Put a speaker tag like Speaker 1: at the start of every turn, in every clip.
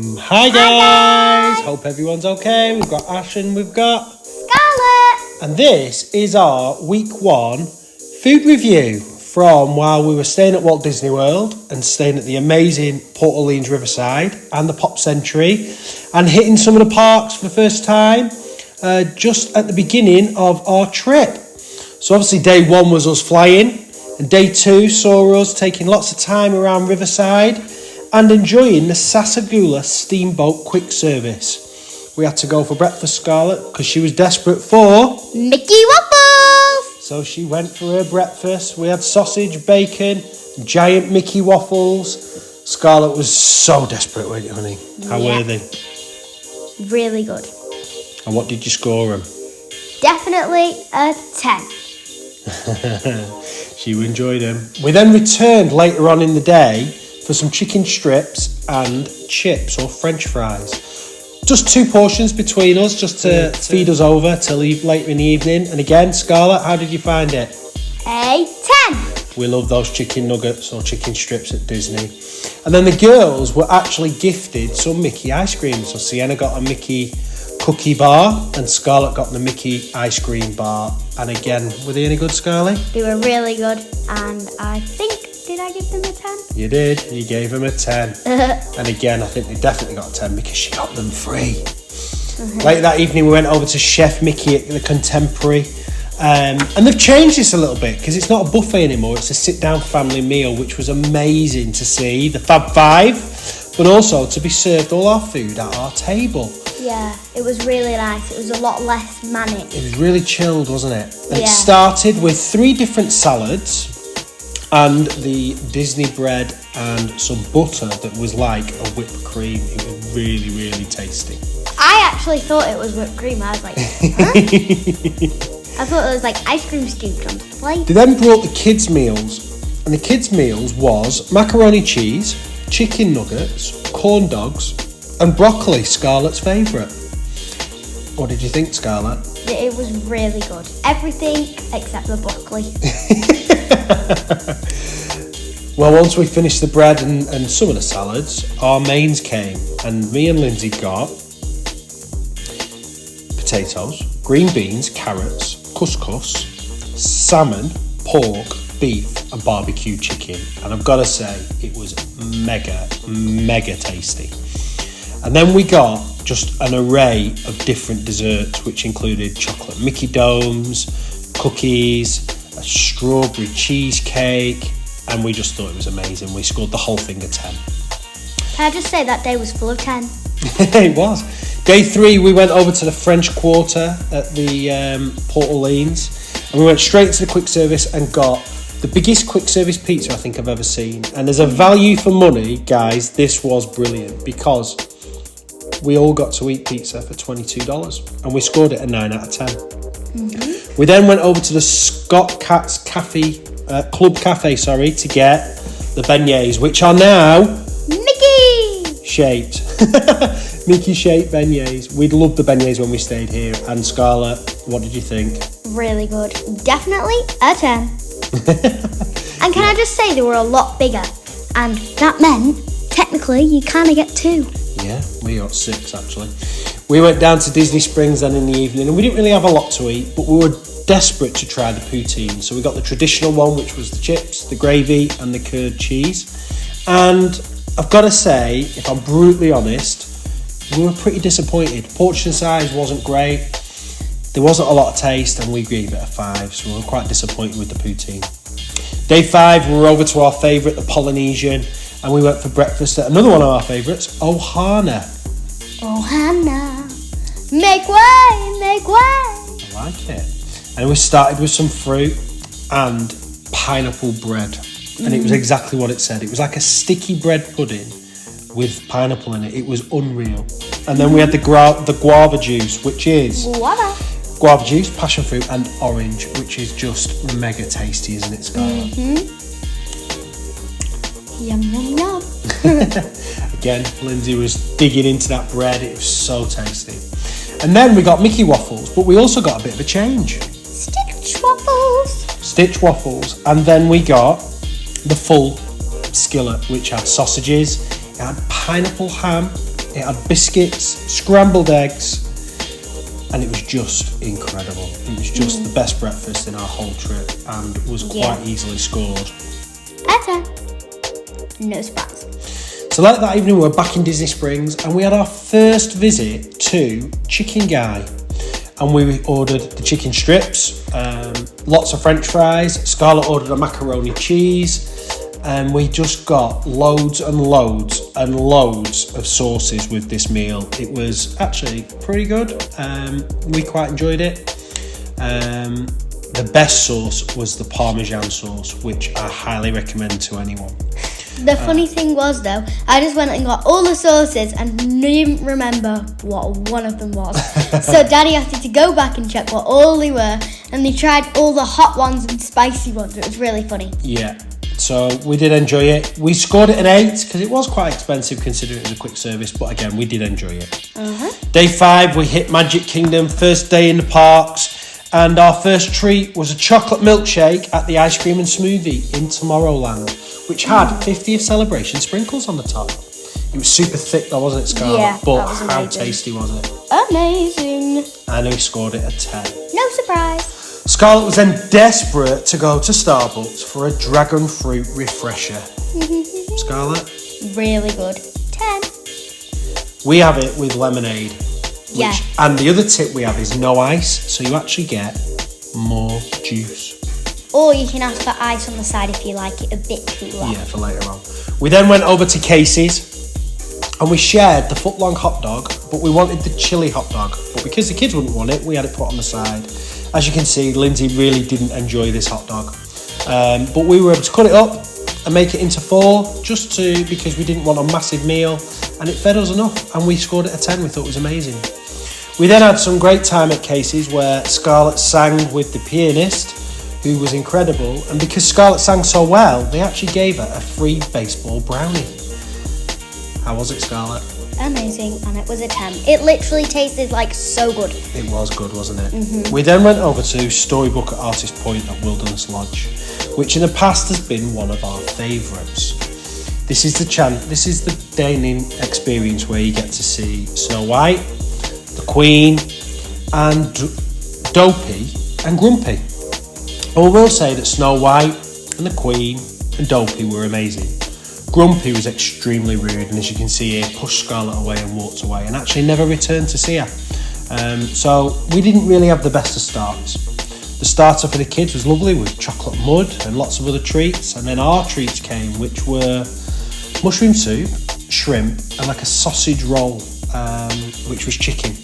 Speaker 1: Hi guys! Hope everyone's okay. We've got Ash and we've got
Speaker 2: Scarlett.
Speaker 1: And this is our week 1 food review from while we were staying at Walt Disney World and staying at the amazing Polynesian Riverside and the Pop Century and hitting some of the parks for the first time just at the beginning of our trip. So obviously day 1 was us flying and day 2 saw us taking lots of time around Riverside and enjoying the Sasagula Steamboat quick service. We had to go for breakfast, Scarlett, because she was desperate for
Speaker 2: Mickey waffles.
Speaker 1: So she went for her breakfast. We had sausage, bacon, giant Mickey waffles. Scarlett was so desperate, weren't you, honey? How were they?
Speaker 2: Really good.
Speaker 1: And what did you score them?
Speaker 2: Definitely a 10.
Speaker 1: She enjoyed them. We then returned later on in the day for some chicken strips and chips or French fries. Just 2 portions between us, just to feed us over till later in the evening. And again, Scarlett, how did you find it?
Speaker 2: A 10.
Speaker 1: We love those chicken nuggets or chicken strips at Disney. And then the girls were actually gifted some Mickey ice cream. So Sienna got a Mickey cookie bar and Scarlett got the Mickey ice cream bar. And again, were they any good, Scarlett?
Speaker 2: They were really good, and I think, did I give them a 10?
Speaker 1: You did. You gave them a 10. And again, I think they definitely got a 10 because she got them free. Later that evening, we went over to Chef Mickey at the Contemporary. And they've changed this a little bit because it's not a buffet anymore. It's a sit-down family meal, which was amazing to see. The Fab Five, but also to be served all our food at our table.
Speaker 2: Yeah, it was really nice. It was a lot less manic.
Speaker 1: It was really chilled, wasn't it? And
Speaker 2: Yeah.
Speaker 1: It started with 3 different salads and the Disney bread and some butter that was like a whipped cream. It was really, really tasty.
Speaker 2: I actually thought it was whipped cream. I was like, huh? I thought it was like ice cream scooped on the plate.
Speaker 1: They then brought the kids' meals, and the kids' meals was macaroni cheese, chicken nuggets, corn dogs, and broccoli, Scarlett's favourite. What did you think, Scarlett?
Speaker 2: It was really good. Everything except the broccoli.
Speaker 1: Well, once we finished the bread and some of the salads, our mains came, and me and Lindsay got potatoes, green beans, carrots, couscous, salmon, pork, beef, and barbecue chicken. And I've got to say, it was mega, mega tasty. And then we got just an array of different desserts, which included chocolate Mickey domes, cookies, a strawberry cheesecake, and we just thought it was amazing. We scored the whole thing a 10.
Speaker 2: Can I just say that day was full of 10?
Speaker 1: It was. Day 3, we went over to the French Quarter at the Port Orleans, and we went straight to the quick service and got the biggest quick service pizza I think I've ever seen. And as a value for money, guys, this was brilliant because we all got to eat pizza for $22 and we scored it a 9 out of 10. We then went over to the Scott Cat's Club Cafe, to get the beignets, which are now
Speaker 2: Mickey!
Speaker 1: shaped. Mickey shaped beignets. We'd loved the beignets when we stayed here. And Scarlett, what did you think?
Speaker 2: Really good. Definitely a 10. And can I just say they were a lot bigger, and that meant technically you kind of get 2.
Speaker 1: Yeah, we got 6 actually. We went down to Disney Springs then in the evening, and we didn't really have a lot to eat, but we were desperate to try the poutine. So we got the traditional one, which was the chips, the gravy, and the curd cheese. And I've got to say, if I'm brutally honest, we were pretty disappointed. Portion size wasn't great. There wasn't a lot of taste, and we gave it a 5, so we were quite disappointed with the poutine. Day 5, we were over to our favourite, the Polynesian, and we went for breakfast at another one of our favourites, Ohana.
Speaker 2: Ohana, make way, make way.
Speaker 1: I like it. And we started with some fruit and pineapple bread. And it was exactly what it said. It was like a sticky bread pudding with pineapple in it. It was unreal. And then we had the guava juice, which is guava juice, passion fruit, and orange, which is just mega tasty, isn't it, Scarlett?
Speaker 2: Yum, yum, yum.
Speaker 1: Again, Lindsay was digging into that bread. It was so tasty. And then we got Mickey waffles, but we also got a bit of a change. Stitch waffles. And then we got the full skillet, which had sausages, it had pineapple ham, it had biscuits, scrambled eggs, and it was just incredible. It was just the best breakfast in our whole trip and was quite easily scored.
Speaker 2: No surprise.
Speaker 1: So like that evening, we were back in Disney Springs and we had our first visit to Chicken Guy. And we ordered the chicken strips, lots of French fries. Scarlett ordered a macaroni cheese. And we just got loads and loads and loads of sauces with this meal. It was actually pretty good. We quite enjoyed it. The best sauce was the Parmesan sauce, which I highly recommend to anyone.
Speaker 2: The funny thing was, though, I just went and got all the sauces and didn't remember what one of them was. So Daddy had to go back and check what all they were, and they tried all the hot ones and spicy ones. It was really funny.
Speaker 1: Yeah, so we did enjoy it. We scored it an 8 because it was quite expensive considering it was a quick service, but again, we did enjoy it. Day 5, we hit Magic Kingdom, first day in the parks. And our first treat was a chocolate milkshake at the Ice Cream and Smoothie in Tomorrowland, which had 50th Celebration sprinkles on the top. It was super thick though, wasn't it, Scarlett?
Speaker 2: Yeah,
Speaker 1: but
Speaker 2: that was
Speaker 1: how
Speaker 2: amazing.
Speaker 1: tasty was it?
Speaker 2: Amazing.
Speaker 1: And we scored it a 10.
Speaker 2: No surprise.
Speaker 1: Scarlett was then desperate to go to Starbucks for a dragon fruit refresher. Scarlett?
Speaker 2: Really good. 10.
Speaker 1: We have it with lemonade.
Speaker 2: Yeah.
Speaker 1: And the other tip we have is no ice, so you actually get more juice.
Speaker 2: Or you can ask for ice on the side if you like it a bit cooler.
Speaker 1: Yeah, for later on. We then went over to Casey's and we shared the foot-long hot dog, but we wanted the chili hot dog. But because the kids wouldn't want it, we had it put on the side. As you can see, Lindsay really didn't enjoy this hot dog. But we were able to cut it up and make it into 4 because we didn't want a massive meal, and it fed us enough, and we scored it a 10. We thought it was amazing. We then had some great time at Casey's where Scarlett sang with the pianist, who was incredible, and because Scarlett sang so well, they actually gave her a free baseball brownie. How was it, Scarlett?
Speaker 2: Amazing, and it was a 10. It literally tasted like so good.
Speaker 1: It was good, wasn't it? We then went over to Storybook at Artist Point at Wilderness Lodge, which in the past has been one of our favourites. This is the dining experience where you get to see Snow White, the Queen, and Dopey and Grumpy. I will say that Snow White and the Queen and Dopey were amazing. Grumpy was extremely rude, and as you can see here, pushed Scarlett away and walked away and actually never returned to see her. So we didn't really have the best of starts. The starter for the kids was lovely with chocolate mud and lots of other treats, and then our treats came, which were mushroom soup, shrimp, and like a sausage roll, which was chicken.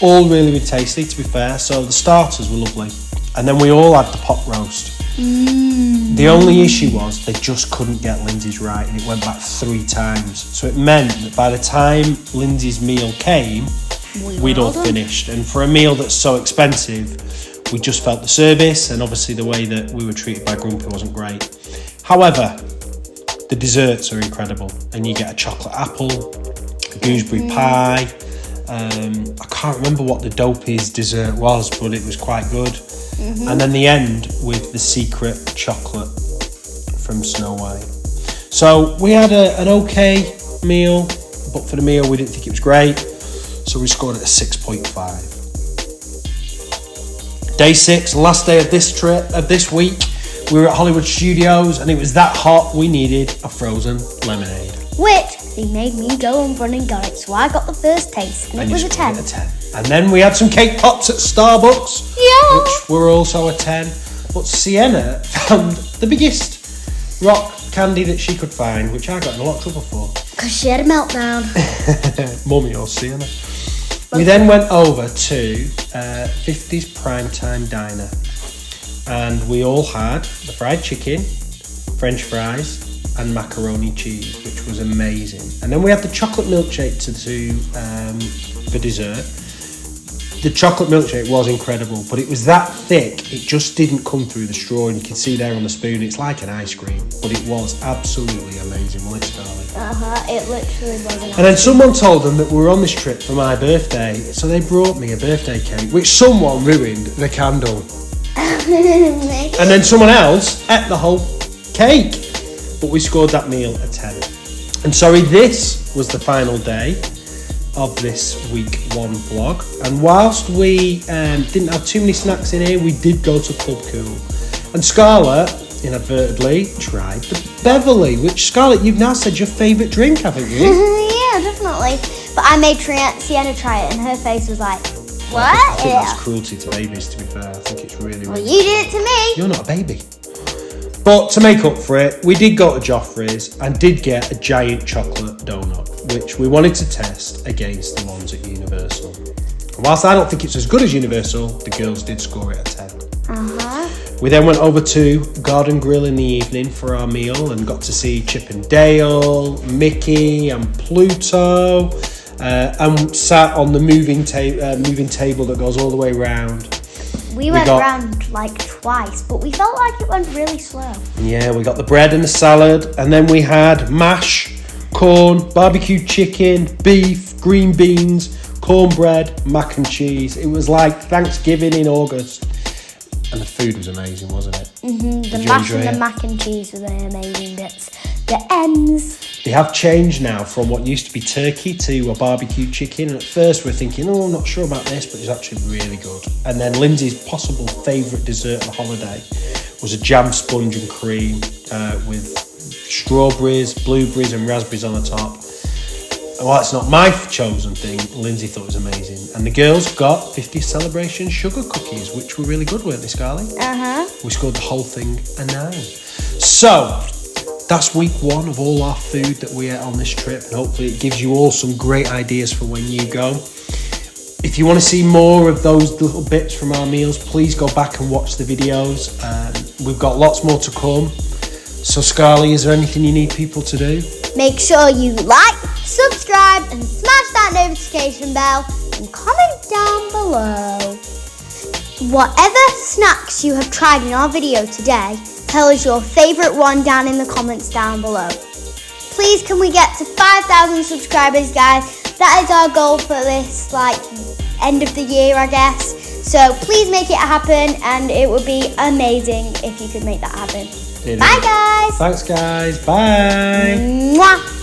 Speaker 1: All really, really tasty, to be fair. So the starters were lovely. And then we all had the pot roast. The only issue was they just couldn't get Lindsay's right, and it went back 3 times. So it meant that by the time Lindsay's meal came, we'd all finished. And for a meal that's so expensive, we just felt the service, and obviously the way that we were treated by Grumpy wasn't great. However, the desserts are incredible, and you get a chocolate apple, a gooseberry pie. I can't remember what the Dopey's dessert was, but it was quite good. And then the end with the secret chocolate from Snow White. So we had an okay meal, but for the meal we didn't think it was great, so we scored it a 6.5. Day 6, last day of this week, we were at Hollywood Studios, and it was that hot we needed a frozen lemonade.
Speaker 2: Which they made me go and run and got it, so I got the first taste, and it was a 10.
Speaker 1: And then we had some cake pops at Starbucks, which were also a 10. But Sienna found the biggest rock candy that she could find, which I got in a lot of trouble for.
Speaker 2: Because she had a meltdown.
Speaker 1: Mummy or Sienna. We then went over to 50's Primetime Diner, and we all had the fried chicken, French fries, and macaroni cheese, which was amazing. And then we had the chocolate milkshake for dessert. The chocolate milkshake was incredible, but it was that thick, it just didn't come through the straw, and you can see there on the spoon, it's like an ice cream, but it was absolutely amazing, wasn't it, Scarlett?
Speaker 2: It literally was an
Speaker 1: And then someone told them that we were on this trip for my birthday, so they brought me a birthday cake, which someone ruined the candle. And then someone else ate the whole cake. But we scored that meal a 10. And sorry, this was the final day of this week 1 vlog. And whilst we didn't have too many snacks in here, we did go to Club Cool. And Scarlett, inadvertently, tried the Beverly, which, Scarlett, you've now said your favourite drink, haven't you?
Speaker 2: Yeah, definitely. But I made Sienna try it and her face was like, what?
Speaker 1: I think that's cruelty to babies, to be fair. I think it's really,
Speaker 2: Well,
Speaker 1: really...
Speaker 2: you did it to me.
Speaker 1: You're not a baby. But to make up for it, we did go to Joffrey's and did get a giant chocolate donut, which we wanted to test against the ones at Universal. And whilst I don't think it's as good as Universal, the girls did score it a 10.
Speaker 2: Uh-huh.
Speaker 1: We then went over to Garden Grill in the evening for our meal and got to see Chip and Dale, Mickey and Pluto, and sat on the moving table that goes all the way around.
Speaker 2: We went around like twice, but we felt like it went really slow.
Speaker 1: Yeah, we got the bread and the salad, and then we had mash, corn, barbecued chicken, beef, green beans, cornbread, mac and cheese. It was like Thanksgiving in August. And the food was amazing, wasn't it?
Speaker 2: Mm-hmm. The mash and the mac and cheese were the amazing bits. The ends.
Speaker 1: They have changed now from what used to be turkey to a barbecued chicken. And at first we were thinking, I'm not sure about this, but it's actually really good. And then Lindsay's possible favourite dessert of the holiday was a jam sponge and cream with strawberries, blueberries and raspberries on the top. Well, it's not my chosen thing. Lindsay thought it was amazing. And the girls got 50th celebration sugar cookies, which were really good, weren't they, Scarlett?
Speaker 2: Uh-huh.
Speaker 1: We scored the whole thing a 9. So, that's week 1 of all our food that we ate on this trip. And hopefully it gives you all some great ideas for when you go. If you want to see more of those little bits from our meals, please go back and watch the videos. We've got lots more to come. So, Scarlett, is there anything you need people to do?
Speaker 2: Make sure you like, subscribe, and smash that notification bell, and comment down below. Whatever snacks you have tried in our video today, tell us your favourite one down in the comments down below. Please, can we get to 5,000 subscribers, guys? That is our goal for this, end of the year, I guess. So please make it happen, and it would be amazing if you could make that happen. Bye, guys.
Speaker 1: Thanks, guys. Bye.
Speaker 2: Mwah.